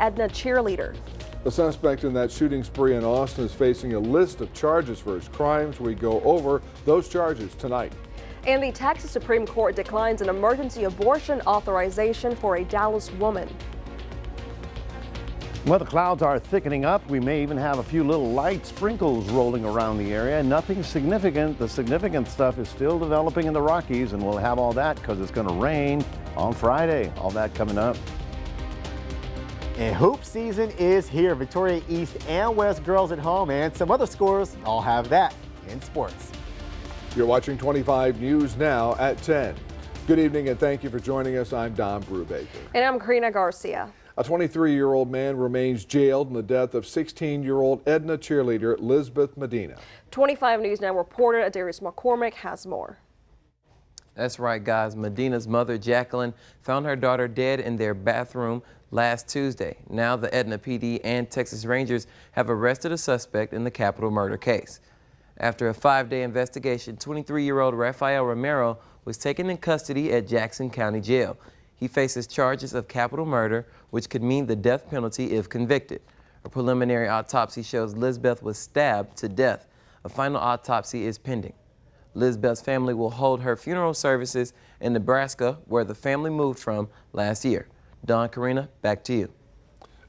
Edna cheerleader. The suspect in that shooting spree in Austin is facing a list of charges for his crimes. We go over those charges tonight. And the Texas Supreme Court declines an emergency abortion authorization for a Dallas woman. Well, the clouds are thickening up. We may even have a few little light sprinkles rolling around the area. Nothing significant. The significant stuff is still developing in the Rockies, and we'll have all that because it's going to rain on Friday. All that coming up. And hoop season is here. Victoria East and West girls at home and some other scores all have that in sports. You're watching 25 News now at 10. Good evening and thank you for joining us. I'm Don Brubaker. And I'm Karina Garcia. A 23-year-old man remains jailed in the death of 16-year-old Edna cheerleader Lisbeth Medina. 25 News Now reporter Adarius McCormick has more. That's right, guys. Medina's mother, Jacqueline, found her daughter dead in their bathroom last Tuesday. Now the Edna PD and Texas Rangers have arrested a suspect in the capital murder case. After a 5-day investigation, 23-year-old Rafael Romero was taken in custody at Jackson County Jail. He faces charges of capital murder, which could mean the death penalty if convicted. A preliminary autopsy shows Lisbeth was stabbed to death. A final autopsy is pending. Lisbeth's family will hold her funeral services in Nebraska, where the family moved from last year. Don, Karina, back to you.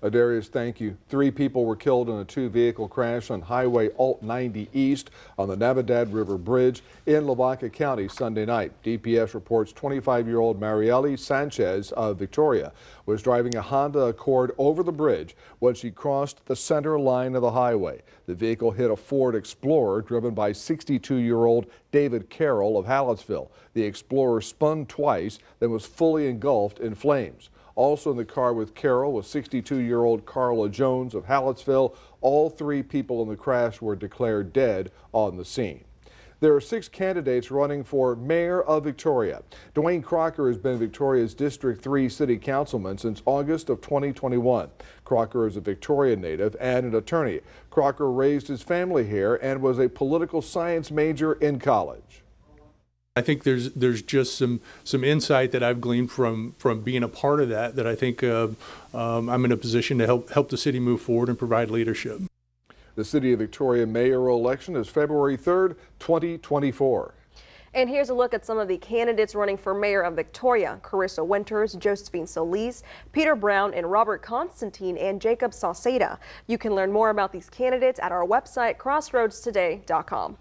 Darius, thank you. 3 people were killed in a 2-vehicle crash on Highway Alt 90 East on the Navidad River Bridge in Lavaca County Sunday night. DPS reports 25-year-old Marieli Sanchez of Victoria was driving a Honda Accord over the bridge when she crossed the center line of the highway. The vehicle hit a Ford Explorer driven by 62-year-old David Carroll of Hallettsville. The Explorer spun twice, then was fully engulfed in flames. Also in the car with Carroll was 62-year-old Carla Jones of Hallettsville. All 3 people in the crash were declared dead on the scene. There are 6 candidates running for mayor of Victoria. Dwayne Crocker has been Victoria's District 3 city councilman since August of 2021. Crocker is a Victoria native and an attorney. Crocker raised his family here and was a political science major in college. I think there's just some insight that I've gleaned from being a part of that I think I'm in a position to help the city move forward and provide leadership. The City of Victoria mayoral election is February 3rd, 2024. And here's a look at some of the candidates running for mayor of Victoria: Carissa Winters, Josephine Solis, Peter Brown, and Robert Constantine, and Jacob Sauceda. You can learn more about these candidates at our website, crossroadstoday.com.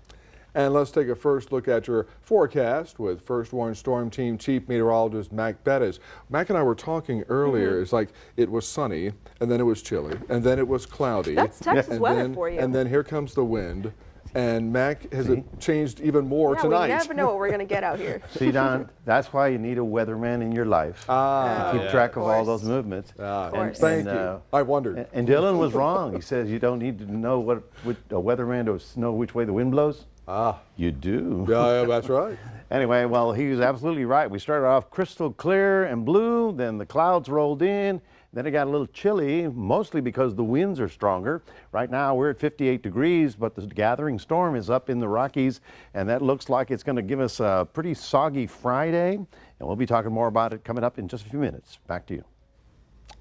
And let's take a first look at your forecast with First Warn Storm Team Chief Meteorologist Mac Bettis. Mac and I were talking earlier. It's like it was sunny, and then it was chilly, and then it was cloudy. That's Texas weather for you. And then here comes the wind. And Mac, has it changed even more tonight? We never know what we're going to get out here. See, Don, that's why you need a weatherman in your life to keep track of all those movements. Thank you. I wondered. And Dylan was wrong. He says you don't need to know what a weatherman to know which way the wind blows. You do. Yeah, that's right. Anyway, well, he was absolutely right. We started off crystal clear and blue, then the clouds rolled in, then it got a little chilly, mostly because the winds are stronger. Right now we're at 58 degrees, but the gathering storm is up in the Rockies, and that looks like it's going to give us a pretty soggy Friday, and we'll be talking more about it coming up in just a few minutes. Back to you.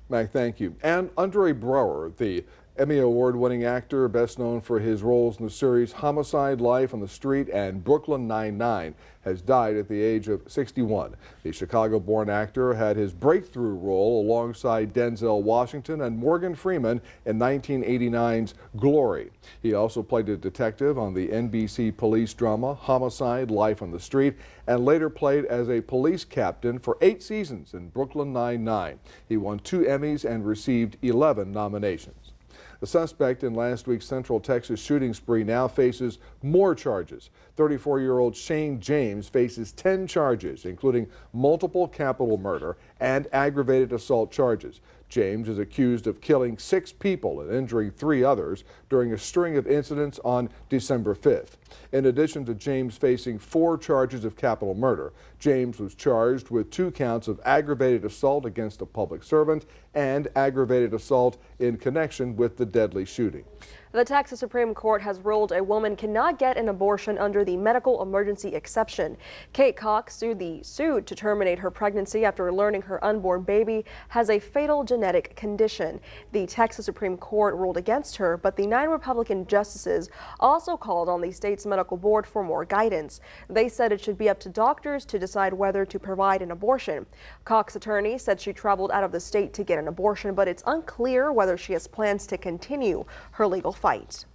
Mac, thank you. And Andre Braugher, the Emmy Award-winning actor, best known for his roles in the series Homicide, Life on the Street, and Brooklyn Nine-Nine, has died at the age of 61. The Chicago-born actor had his breakthrough role alongside Denzel Washington and Morgan Freeman in 1989's Glory. He also played a detective on the NBC police drama Homicide, Life on the Street, and later played as a police captain for 8 seasons in Brooklyn Nine-Nine. He won 2 Emmys and received 11 nominations. The suspect in last week's Central Texas shooting spree now faces more charges. 34-year-old Shane James faces 10 charges, including multiple capital murder and aggravated assault charges. James is accused of killing 6 people and injuring 3 others during a string of incidents on December 5th. In addition to James facing 4 charges of capital murder, James was charged with 2 counts of aggravated assault against a public servant and aggravated assault in connection with the deadly shooting. The Texas Supreme Court has ruled a woman cannot get an abortion under the medical emergency exception. Kate Cox sued to terminate her pregnancy after learning her unborn baby has a fatal genetic condition. The Texas Supreme Court ruled against her, but the 9 Republican justices also called on the state's medical board for more guidance. They said it should be up to doctors to decide whether to provide an abortion. Cox's attorney said she traveled out of the state to get an abortion, but it's unclear whether she has plans to continue her legal fight.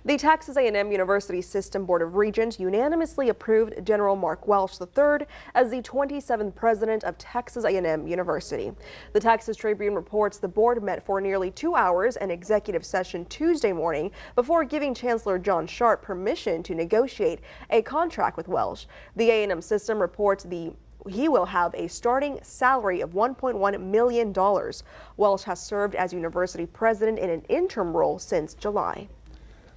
The Texas A&M University System Board of Regents unanimously approved General Mark Welsh III as the 27th president of Texas A&M University. The Texas Tribune reports the board met for nearly 2 hours in executive session Tuesday morning before giving Chancellor John Sharp permission to negotiate a contract with Welsh. The A&M system reports he will have a starting salary of $1.1 million. Welsh has served as university president in an interim role since July.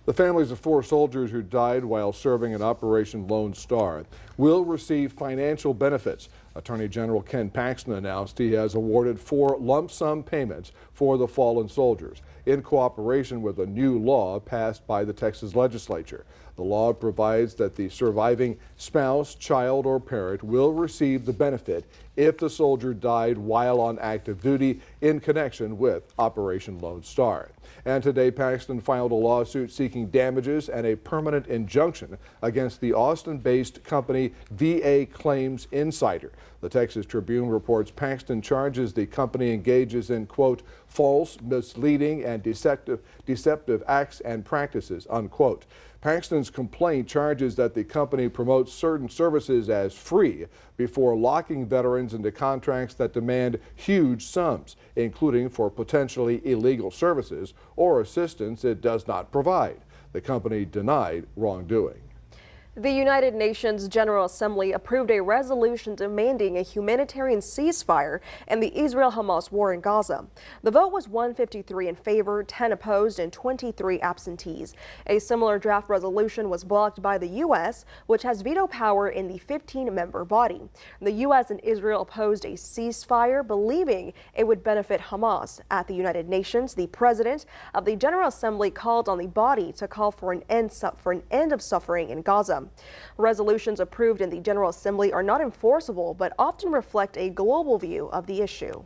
The families of 4 soldiers who died while serving in Operation Lone Star will receive financial benefits. Attorney General Ken Paxton announced he has awarded 4 lump sum payments for the fallen soldiers in cooperation with a new law passed by the Texas legislature. The law provides that the surviving spouse, child, or parent will receive the benefit if the soldier died while on active duty in connection with Operation Lone Star. And today, Paxton filed a lawsuit seeking damages and a permanent injunction against the Austin-based company VA Claims Insider. The Texas Tribune reports Paxton charges the company engages in, quote, false, misleading, and deceptive acts and practices, unquote. Paxton's complaint charges that the company promotes certain services as free before locking veterans into contracts that demand huge sums, including for potentially illegal services or assistance it does not provide. The company denied wrongdoing. The United Nations General Assembly approved a resolution demanding a humanitarian ceasefire in the Israel-Hamas war in Gaza. The vote was 153 in favor, 10 opposed, and 23 absentees. A similar draft resolution was blocked by the U.S., which has veto power in the 15-member body. The U.S. and Israel opposed a ceasefire, believing it would benefit Hamas. At the United Nations, the president of the General Assembly called on the body to call for an end of suffering in Gaza. Resolutions approved in the General Assembly are not enforceable, but often reflect a global view of the issue.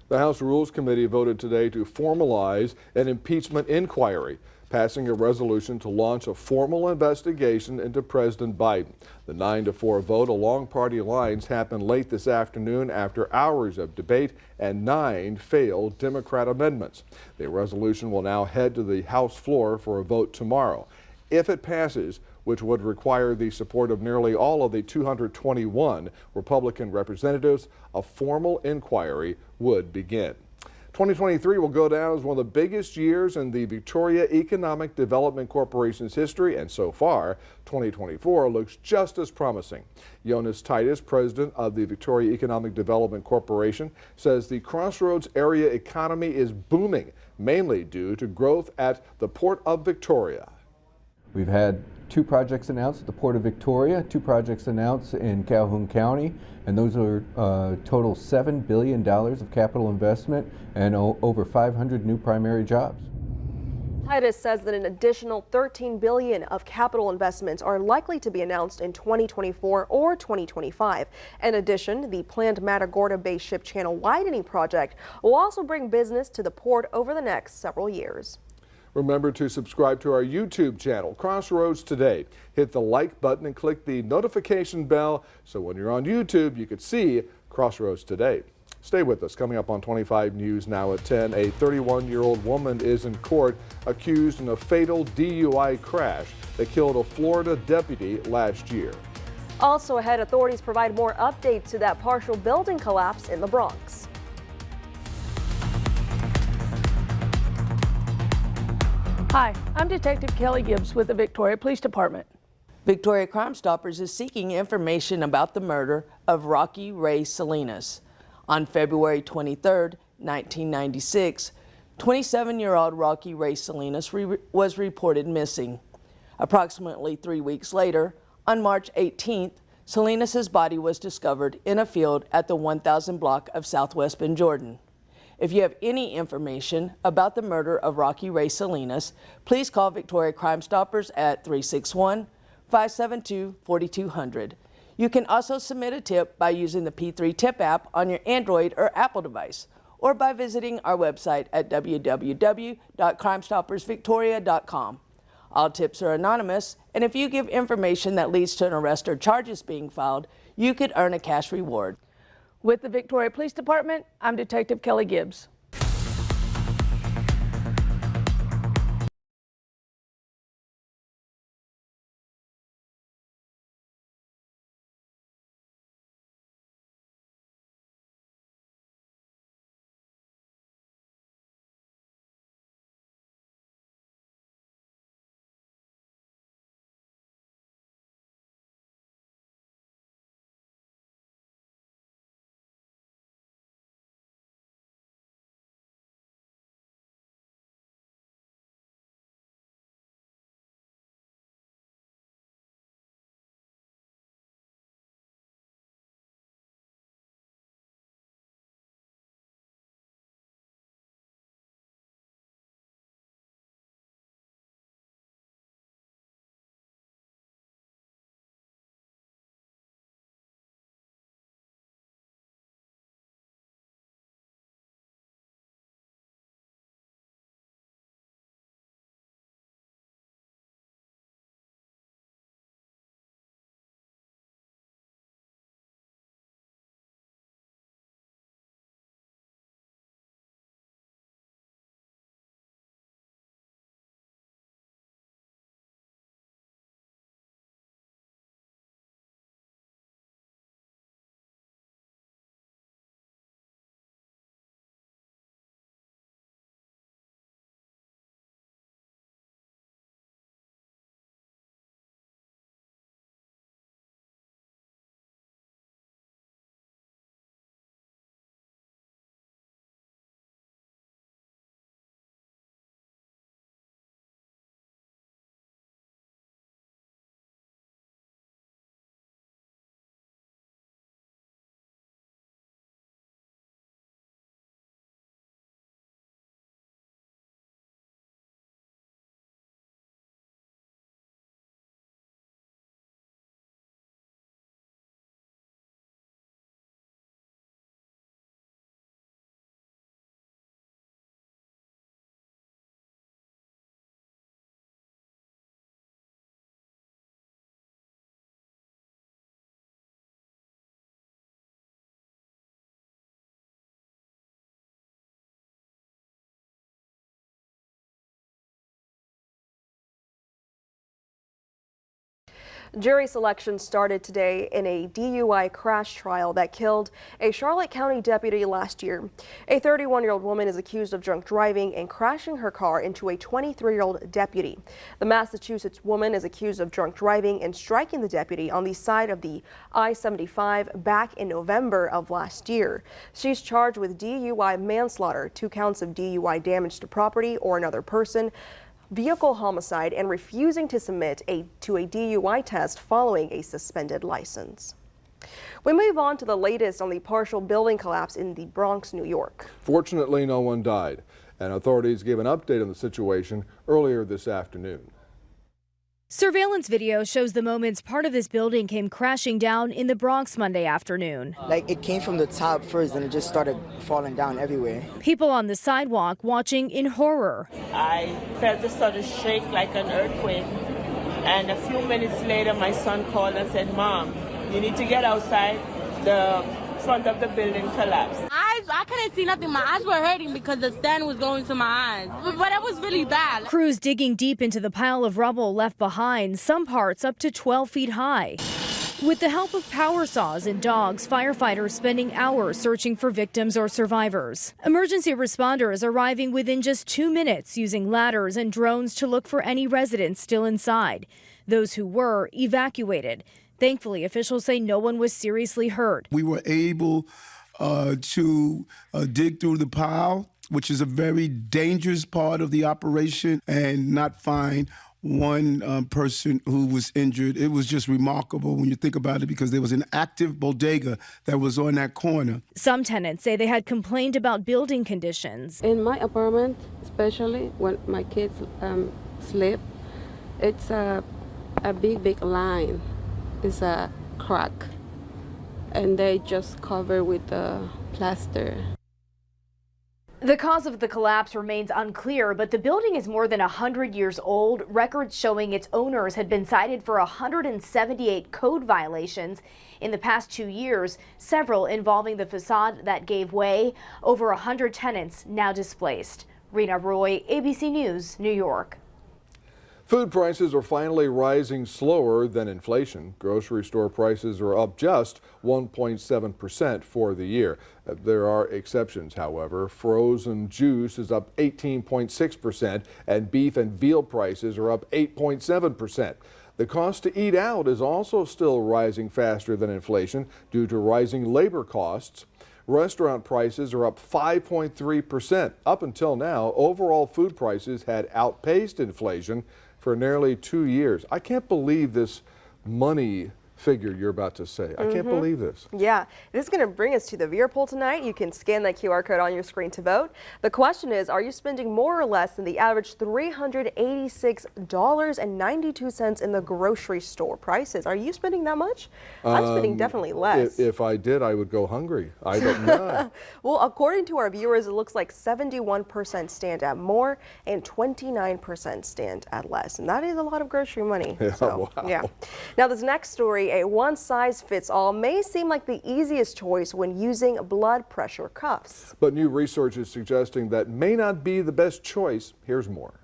The House Rules Committee voted today to formalize an impeachment inquiry, passing a resolution to launch a formal investigation into President Biden. The 9-4 vote along party lines happened late this afternoon after hours of debate and 9 failed Democrat amendments. The resolution will now head to the House floor for a vote tomorrow. If it passes, which would require the support of nearly all of the 221 Republican representatives, a formal inquiry would begin. 2023 will go down as one of the biggest years in the Victoria Economic Development Corporation's history, and so far, 2024 looks just as promising. Jonas Titus, president of the Victoria Economic Development Corporation, says the Crossroads area economy is booming, mainly due to growth at the Port of Victoria. We've had 2 projects announced at the Port of Victoria, 2 projects announced in Calhoun County, and those are total $7 billion of capital investment and over 500 new primary jobs. Titus says that an additional $13 billion of capital investments are likely to be announced in 2024 or 2025. In addition, the planned Matagorda Bay Ship Channel widening project will also bring business to the port over the next several years. Remember to subscribe to our YouTube channel, Crossroads Today. Hit the like button and click the notification bell so when you're on YouTube, you can see Crossroads Today. Stay with us. Coming up on 25 News now at 10, a 31-year-old woman is in court accused in a fatal DUI crash that killed a Florida deputy last year. Also ahead, authorities provide more updates to that partial building collapse in the Bronx. Hi, I'm Detective Kelly Gibbs with the Victoria Police Department. Victoria Crime Stoppers is seeking information about the murder of Rocky Ray Salinas. On February 23, 1996, 27-year-old Rocky Ray Salinas was reported missing. Approximately 3 weeks later, on March 18th, Salinas' body was discovered in a field at the 1000 block of Southwest Bend Jordan. If you have any information about the murder of Rocky Ray Salinas, please call Victoria Crime Stoppers at 361-572-4200. You can also submit a tip by using the P3 Tip app on your Android or Apple device, or by visiting our website at www.crimestoppersvictoria.com. All tips are anonymous, and if you give information that leads to an arrest or charges being filed, you could earn a cash reward. With the Victoria Police Department, I'm Detective Kelly Gibbs. Jury selection started today in a DUI crash trial that killed a Charlotte County deputy last year. A 31-year-old woman is accused of drunk driving and crashing her car into a 23-year-old deputy. The Massachusetts woman is accused of drunk driving and striking the deputy on the side of the I-75 back in November of last year. She's charged with DUI manslaughter, 2 counts of DUI damage to property or another person, vehicle homicide, and refusing to submit to a DUI test following a suspended license. We move on to the latest on the partial building collapse in the Bronx, New York. Fortunately, no one died, and authorities gave an update on the situation earlier this afternoon. Surveillance video shows the moments part of this building came crashing down in the Bronx Monday afternoon. Like it came from the top first and it just started falling down everywhere. People on the sidewalk watching in horror. I felt a sudden shake like an earthquake, and a few minutes later my son called and said, "Mom, you need to get outside. The front of the building collapsed." I couldn't see nothing. My eyes were hurting because the sand was going to my eyes. But it was really bad. Crews digging deep into the pile of rubble left behind, some parts up to 12 feet high. With the help of power saws and dogs, firefighters spending hours searching for victims or survivors. Emergency responders arriving within just 2 minutes using ladders and drones to look for any residents still inside. Those who were evacuated. Thankfully, officials say no one was seriously hurt. We were able to dig through the pile which is a very dangerous part of the operation, and not find one person who was injured. It was just remarkable when you think about it, because there was an active bodega that was on that corner. Some tenants say they had complained about building conditions. In my apartment, especially when my kids sleep, it's a big line. It's a crack, and they just cover with the plaster. The cause of the collapse remains unclear, but the building is more than 100 years old. Records showing its owners had been cited for 178 code violations in the past 2 years, several involving the facade that gave way. Over 100 tenants now displaced. Rena Roy, ABC News, New York. Food prices are finally rising slower than inflation. Grocery store prices are up just 1.7% for the year. There are exceptions, however. Frozen juice is up 18.6%, and beef and veal prices are up 8.7%. The cost to eat out is also still rising faster than inflation due to rising labor costs. Restaurant prices are up 5.3%. Up until now, overall food prices had outpaced inflation for nearly 2 years. I can't believe this money figure you're about to say. I can't believe this. Yeah, this is going to bring us to the viewer poll tonight. You can scan that QR code on your screen to vote. The question is, are you spending more or less than the average $386.92 in the grocery store prices? Are you spending that much? I'm spending definitely less. If I did, I would go hungry. I don't know. Well, according to our viewers, it looks like 71% stand at more and 29% stand at less. And that is a lot of grocery money. Yeah, So, wow. yeah. Now, this next story, a one-size-fits-all may seem like the easiest choice when using blood pressure cuffs. But new research is suggesting that may not be the best choice. Here's more.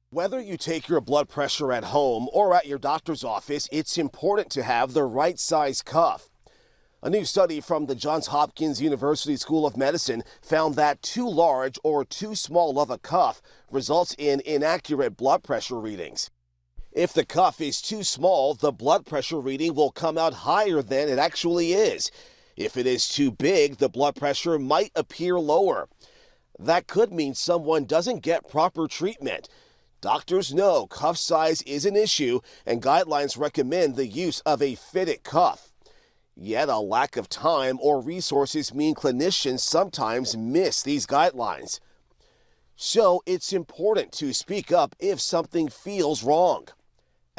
Whether you take your blood pressure at home or at your doctor's office, it's important to have the right size cuff. A new study from the Johns Hopkins University School of Medicine found that too large or too small of a cuff results in inaccurate blood pressure readings. If the cuff is too small, the blood pressure reading will come out higher than it actually is. If it is too big, the blood pressure might appear lower. That could mean someone doesn't get proper treatment. Doctors know cuff size is an issue, and guidelines recommend the use of a fitted cuff. Yet a lack of time or resources mean clinicians sometimes miss these guidelines. So it's important to speak up if something feels wrong.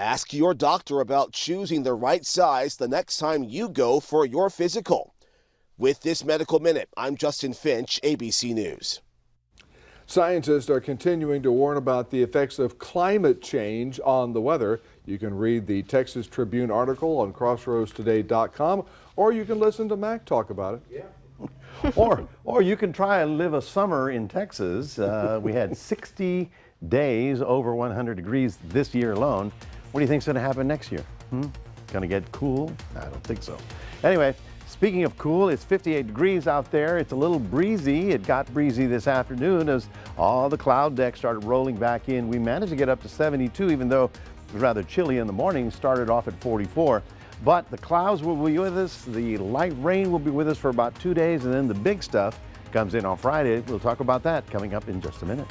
Ask your doctor about choosing the right size the next time you go for your physical. With this Medical Minute, I'm Justin Finch, ABC News. Scientists are continuing to warn about the effects of climate change on the weather. You can read the Texas Tribune article on crossroadstoday.com, or you can listen to Mac talk about it. Yeah. or you can try and live a summer in Texas. We had 60 days over 100 degrees this year alone. What do you think's going to happen next year? Going to get cool? I don't think so. Anyway, speaking of cool, it's 58 degrees out there. It's a little breezy. It got breezy this afternoon as all the cloud decks started rolling back in. We managed to get up to 72, even though it was rather chilly in the morning. Started off at 44. But the clouds will be with us. The light rain will be with us for about 2 days, and then the big stuff comes in on Friday. We'll talk about that coming up in just a minute.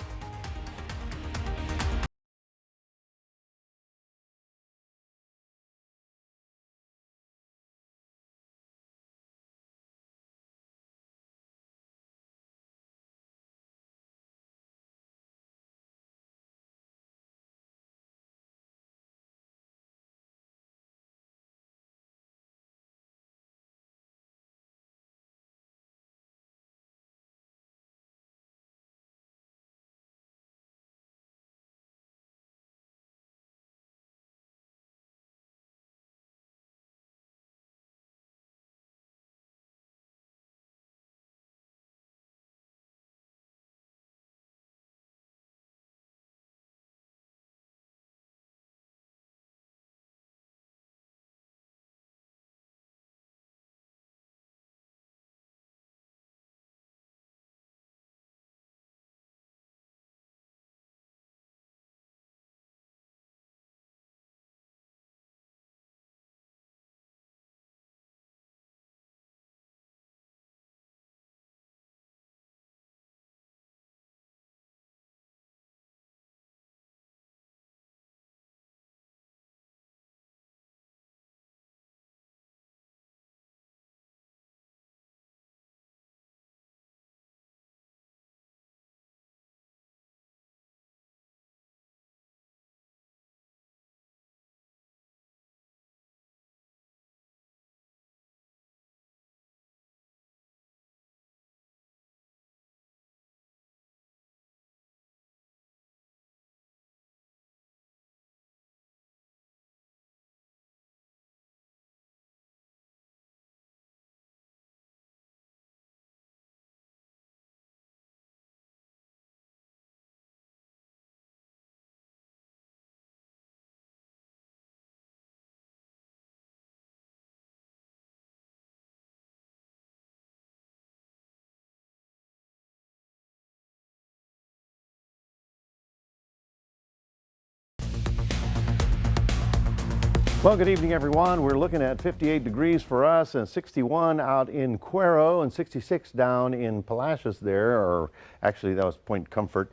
Well, good evening, everyone. We're looking at 58 degrees for us and 61 out in Cuero and 66 down in Palacios there, or actually that was Point Comfort.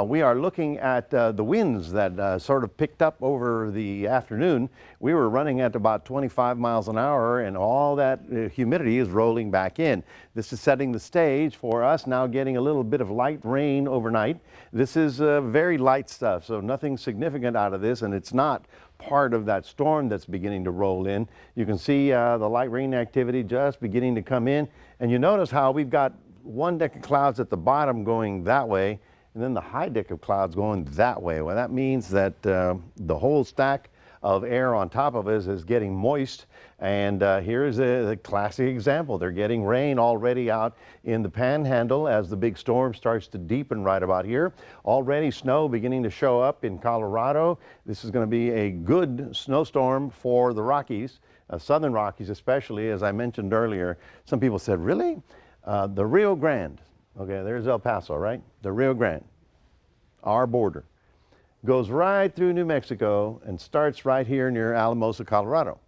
We are looking at the winds that sort of picked up over the afternoon. We were running at about 25 miles an hour, and all that humidity is rolling back in. This is setting the stage for us now getting a little bit of light rain overnight. This is very light stuff, so nothing significant out of this, and it's not part of that storm that's beginning to roll in. You can see the light rain activity just beginning to come in, and you notice how we've got one deck of clouds at the bottom going that way, and then the high deck of clouds going that way. Well, that means that the whole stack of air on top of us is getting moist, and here's a classic example. They're getting rain already out in the Panhandle as the big storm starts to deepen right about here. Already snow beginning to show up in Colorado. This is going to be a good snowstorm for the Rockies, Southern Rockies especially. As I mentioned earlier, some people said, really? The Rio Grande, okay, there's El Paso, right? The Rio Grande, our border, goes right through New Mexico and starts right here near Alamosa, Colorado.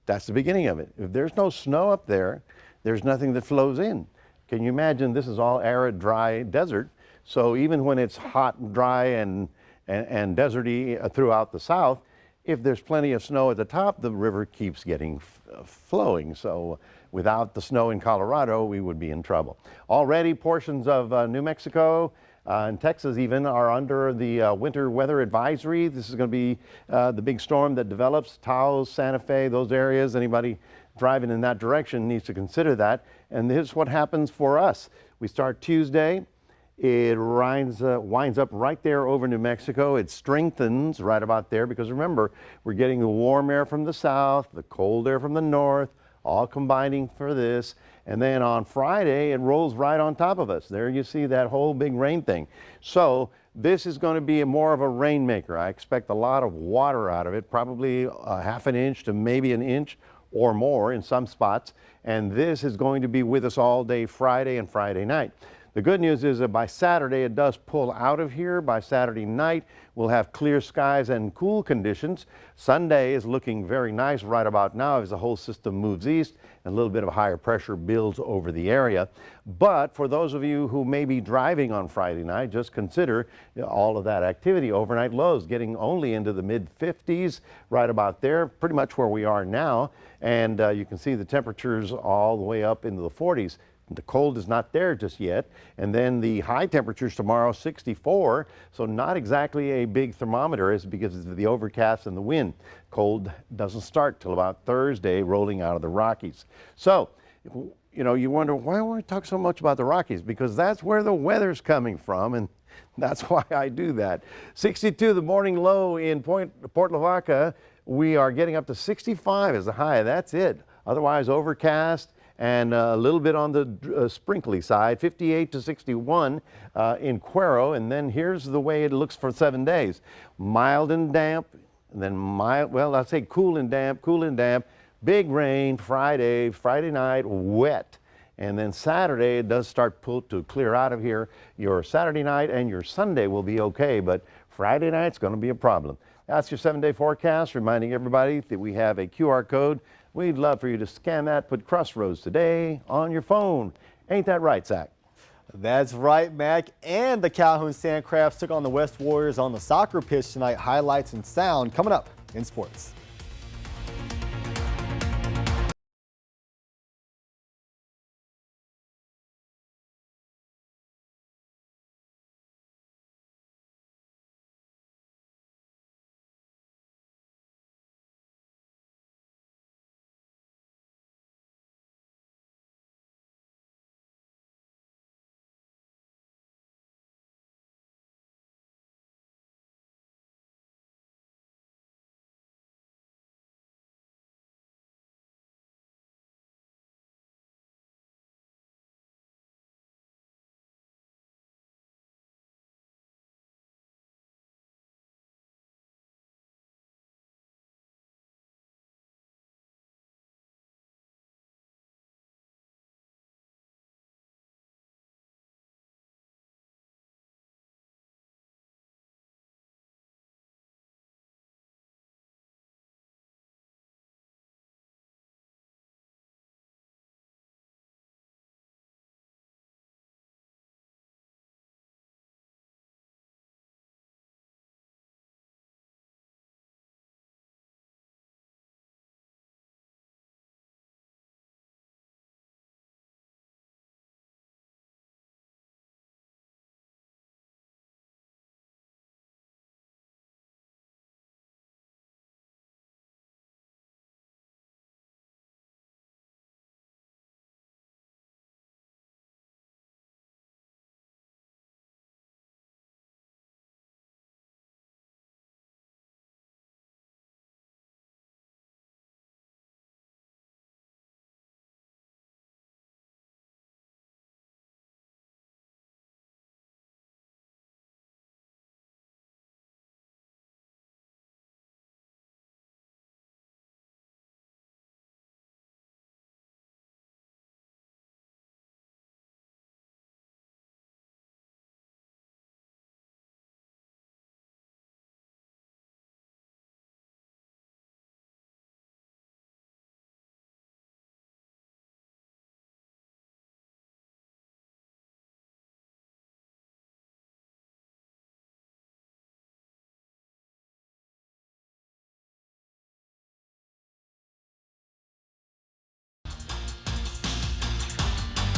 That's the beginning of it. If there's no snow up there, there's nothing that flows in. Can you imagine? This is all arid, dry desert. So even when it's hot and dry and deserty throughout the south, if there's plenty of snow at the top, the river keeps getting flowing. So without the snow in Colorado, we would be in trouble. Already portions of New Mexico and Texas even are under the winter weather advisory. This is going to be the big storm that develops, Taos, Santa Fe, those areas. Anybody driving in that direction needs to consider that. And here's what happens for us. We start Tuesday. It winds up right there over New Mexico. It strengthens right about there because remember, we're getting the warm air from the south, the cold air from the north, all combining for this. And then on Friday, it rolls right on top of us. There you see that whole big rain thing. So this is going to be more of a rainmaker. I expect a lot of water out of it, probably a half an inch to maybe an inch or more in some spots. And this is going to be with us all day Friday and Friday night. The good news is that by Saturday, it does pull out of here. By Saturday night, we'll have clear skies and cool conditions. Sunday is looking very nice right about now as the whole system moves east and a little bit of higher pressure builds over the area. But for those of you who may be driving on Friday night, just consider all of that activity. Overnight lows getting only into the mid-50s right about there, pretty much where we are now. And you can see the temperatures all the way up into the 40s. The cold is not there just yet. And then the high temperatures tomorrow, 64. So not exactly a big thermometer is because of the overcast and the wind. Cold doesn't start till about Thursday, rolling out of the Rockies. So, you know, you wonder, why do we talk so much about the Rockies? Because that's where the weather's coming from. And that's why I do that. 62, the morning low in Port Lavaca. We are getting up to 65 as the high. That's it. Otherwise overcast and a little bit on the sprinkly side, 58 to 61 in Cuero. And then here's the way it looks for 7 days. Mild and damp, and then mild, well, I'd say cool and damp, big rain Friday night, wet. And then Saturday, it does start to clear out of here. Your Saturday night and your Sunday will be okay, but Friday night's going to be a problem. That's your 7-day forecast, reminding everybody that we have a QR code. We'd love for you to scan that, put Crossroads Today on your phone. Ain't that right, Zach? That's right, Mac. And the Calhoun Sandcrafts took on the West Warriors on the soccer pitch tonight. Highlights and sound coming up in sports.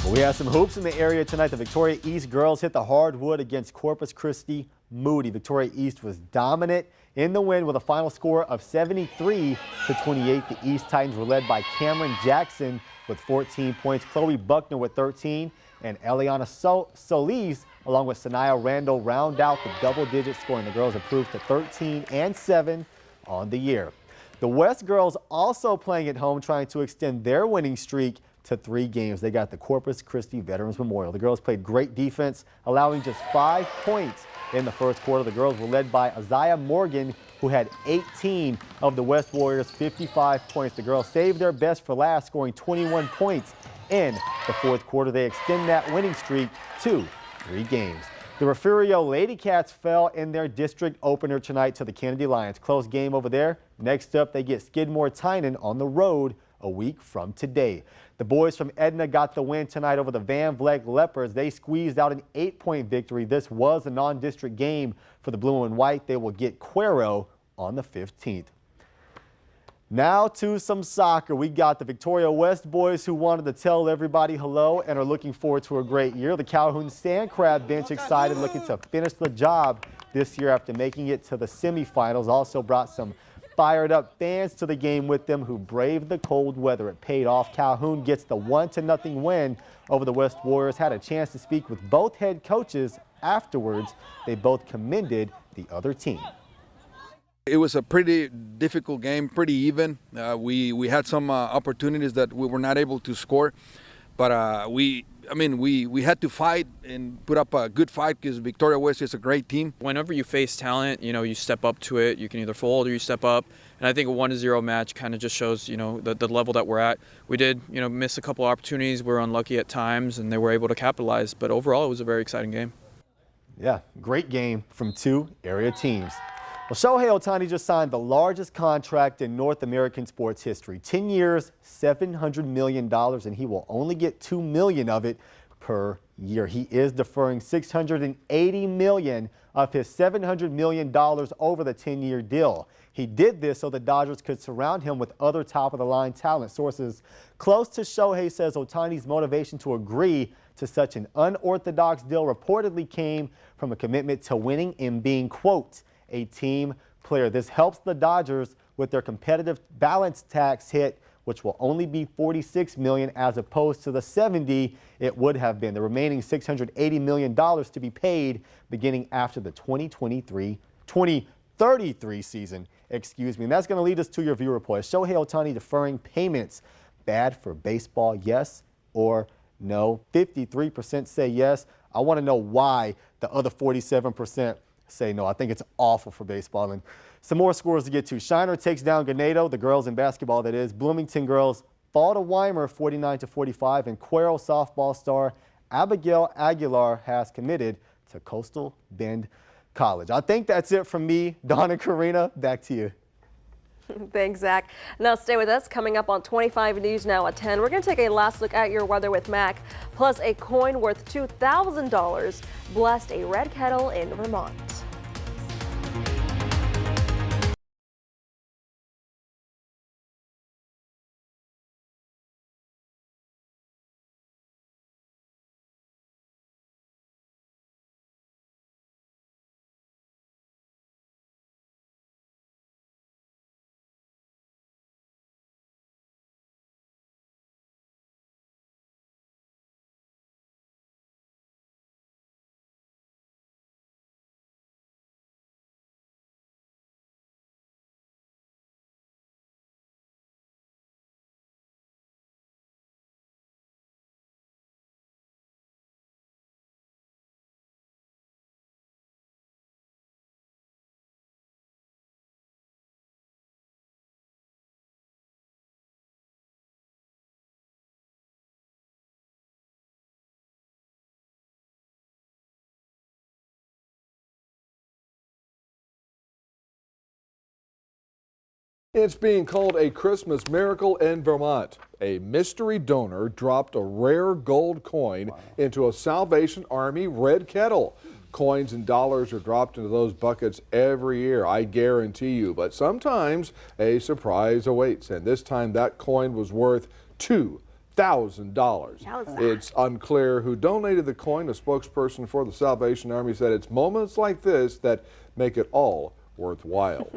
Well, we have some hoops in the area tonight. The Victoria East girls hit the hardwood against Corpus Christi Moody. Victoria East was dominant in the win with a final score of 73-28. The East Titans were led by Cameron Jackson with 14 points, Chloe Buckner with 13, and Eliana Solis along with Sanaya Randall round out the double-digit scoring. The girls improved to 13 and 7 on the year. The West girls also playing at home, trying to extend their winning streak to 3 games. They got the Corpus Christi Veterans Memorial. The girls played great defense, allowing just 5 points in the first quarter. The girls were led by Isaiah Morgan, who had 18 of the West Warriors' 55 points. The girls saved their best for last, scoring 21 points in the fourth quarter. They extend that winning streak to 3 games. The Refugio Lady Cats fell in their district opener tonight to the Kennedy Lions. Close game over there. Next up, they get Skidmore Tynan on the road a week from today. The boys from Edna got the win tonight over the Van Vleck Leopards. They squeezed out an 8-point victory. This was a non-district game for the Blue and White. They will get Cuero on the 15th. Now to some soccer. We got the Victoria West boys who wanted to tell everybody hello and are looking forward to a great year. The Calhoun Sand Crab bench excited, looking to finish the job this year after making it to the semifinals. Also brought some fired up fans to the game with them who braved the cold weather. It paid off. Calhoun gets the 1-0 win over the West Warriors. Had a chance to speak with both head coaches afterwards. They both commended the other team. It was a pretty difficult game, pretty even. We had some opportunities that we were not able to score, but we had to fight and put up a good fight because Victoria West is a great team. Whenever you face talent, you step up to it. You can either fold or you step up. And I think a 1-0 match kind of just shows, the level that we're at. We did, miss a couple opportunities. We were unlucky at times, and they were able to capitalize. But overall, it was a very exciting game. Yeah, great game from 2 area teams. Well, Shohei Ohtani just signed the largest contract in North American sports history. 10 years, $700 million, and he will only get $2 million of it per year. He is deferring $680 million of his $700 million over the 10-year deal. He did this so the Dodgers could surround him with other top-of-the-line talent. Sources close to Shohei says Ohtani's motivation to agree to such an unorthodox deal reportedly came from a commitment to winning and being, quote, a team player. This helps the Dodgers with their competitive balance tax hit, which will only be $46 million as opposed to the $70 it would have been. The remaining $680 million to be paid beginning after the 2033 season. And that's going to lead us to your viewer report. Shohei Ohtani deferring payments. Bad for baseball, yes or no? 53% say yes. I want to know why the other 47% say no. I think it's awful for baseball. And some more scores to get to. Shiner takes down Ganado, the girls in basketball that is. Bloomington girls fall to Weimar 49-45, and Cuero softball star Abigail Aguilar has committed to Coastal Bend College. I think that's it from me. Dawn and Karina, back to you. Thanks, Zach. Now stay with us. Coming up on 25 News Now at 10, we're going to take a last look at your weather with Mac, plus a coin worth $2,000 blessed a red kettle in Vermont. It's being called a Christmas miracle in Vermont. A mystery donor dropped a rare gold coin into a Salvation Army red kettle. Coins and dollars are dropped into those buckets every year, I guarantee you. But sometimes a surprise awaits, and this time that coin was worth $2,000. $100,000. It's unclear who donated the coin. A spokesperson for the Salvation Army said it's moments like this that make it all worthwhile.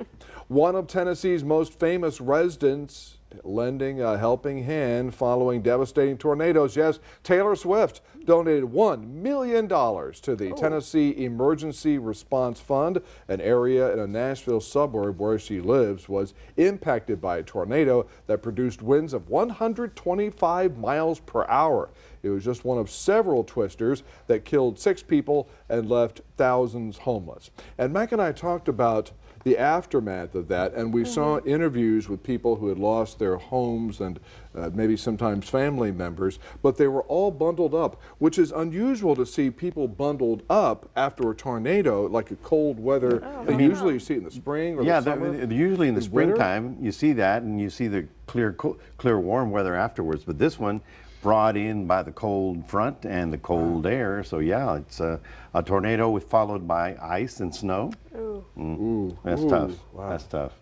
One of Tennessee's most famous residents lending a helping hand following devastating tornadoes. Yes, Taylor Swift donated $1 million to the Tennessee Emergency Response Fund. An area in a Nashville suburb where she lives was impacted by a tornado that produced winds of 125 miles per hour. It was just one of several twisters that killed 6 people and left thousands homeless. And Mac and I talked about the aftermath of that, and we saw interviews with people who had lost their homes and maybe sometimes family members, but they were all bundled up, which is unusual to see people bundled up after a tornado, like a cold weather. Usually you see it in the spring or the summer. Usually in the winter. springtime you see that, and you see the clear warm weather afterwards, but this one brought in by the cold front and the cold air. So yeah, it's a tornado followed by ice and snow. That's tough. Wow. That's tough.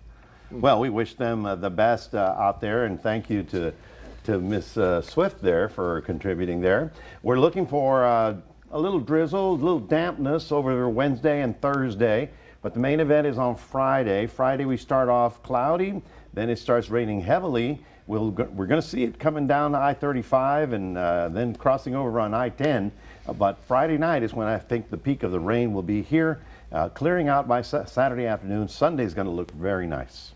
Well, we wish them the best out there, and thank you to Miss Swift there for contributing there. We're looking for a little drizzle, a little dampness over Wednesday and Thursday, but the main event is on Friday. Friday we start off cloudy, then it starts raining heavily. We're going to see it coming down I-35 and then crossing over on I-10. But Friday night is when I think the peak of the rain will be here, clearing out by Saturday afternoon. Sunday's going to look very nice.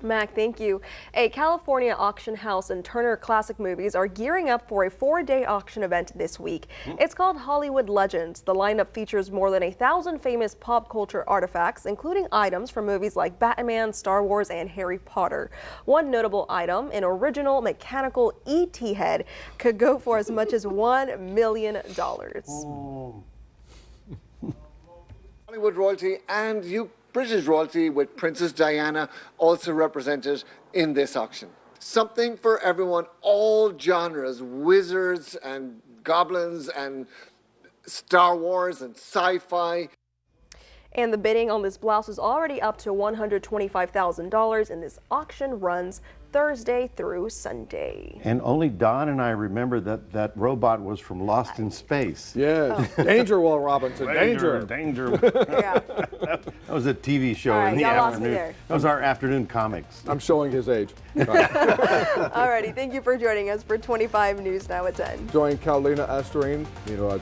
Mac, thank you. A California auction house and Turner Classic Movies are gearing up for a 4-day auction event this week. It's called Hollywood Legends. The lineup features more than 1,000 famous pop culture artifacts, including items from movies like Batman, Star Wars, and Harry Potter. One notable item, an original mechanical E.T. head, could go for as much as $1 million. Hollywood royalty and British royalty with Princess Diana also represented in this auction. Something for everyone, all genres, wizards and goblins and Star Wars and sci-fi. And the bidding on this blouse is already up to $125,000, and this auction runs Thursday through Sunday. And only Don and I remember that robot was from Lost in Space. Yes. Danger, Will Robinson. Danger. Danger. Yeah. That was a TV show All right, in the y'all lost me afternoon. there. That was our afternoon comics. I'm showing his age. Alrighty, thank you for joining us for 25 News Now at 10. Join Carolina Astorine,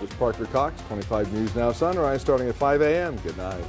just Parker Cox, 25 News Now Sunrise starting at 5 a.m. Good night.